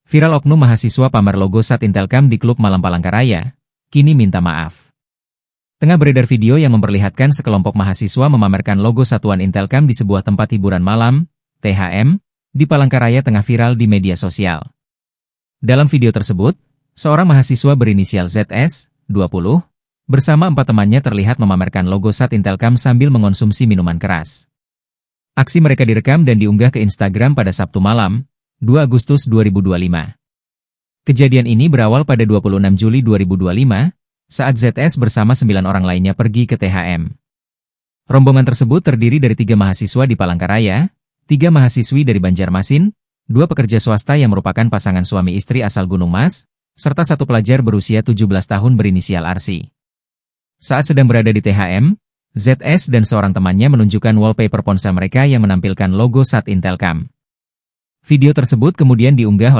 Viral oknum mahasiswa pamer logo SAT Intelkam di klub malam Palangkaraya, kini minta maaf. Tengah beredar video yang memperlihatkan sekelompok mahasiswa memamerkan logo Satuan Intelkam di sebuah tempat hiburan malam, THM, di Palangkaraya tengah viral di media sosial. Dalam video tersebut, seorang mahasiswa berinisial ZS, 20, bersama 4 temannya terlihat memamerkan logo SAT Intelkam sambil mengonsumsi minuman keras. Aksi mereka direkam dan diunggah ke Instagram pada Sabtu malam, 2 Agustus 2025. Kejadian ini berawal pada 26 Juli 2025, saat ZS bersama 9 orang lainnya pergi ke THM. Rombongan tersebut terdiri dari 3 mahasiswa di Palangkaraya, 3 mahasiswi dari Banjarmasin, 2 pekerja swasta yang merupakan pasangan suami istri asal Gunung Mas, serta 1 pelajar berusia 17 tahun berinisial Arsi. Saat sedang berada di THM, ZS dan seorang temannya menunjukkan wallpaper ponsel mereka yang menampilkan logo SAT Intelkam. Video tersebut kemudian diunggah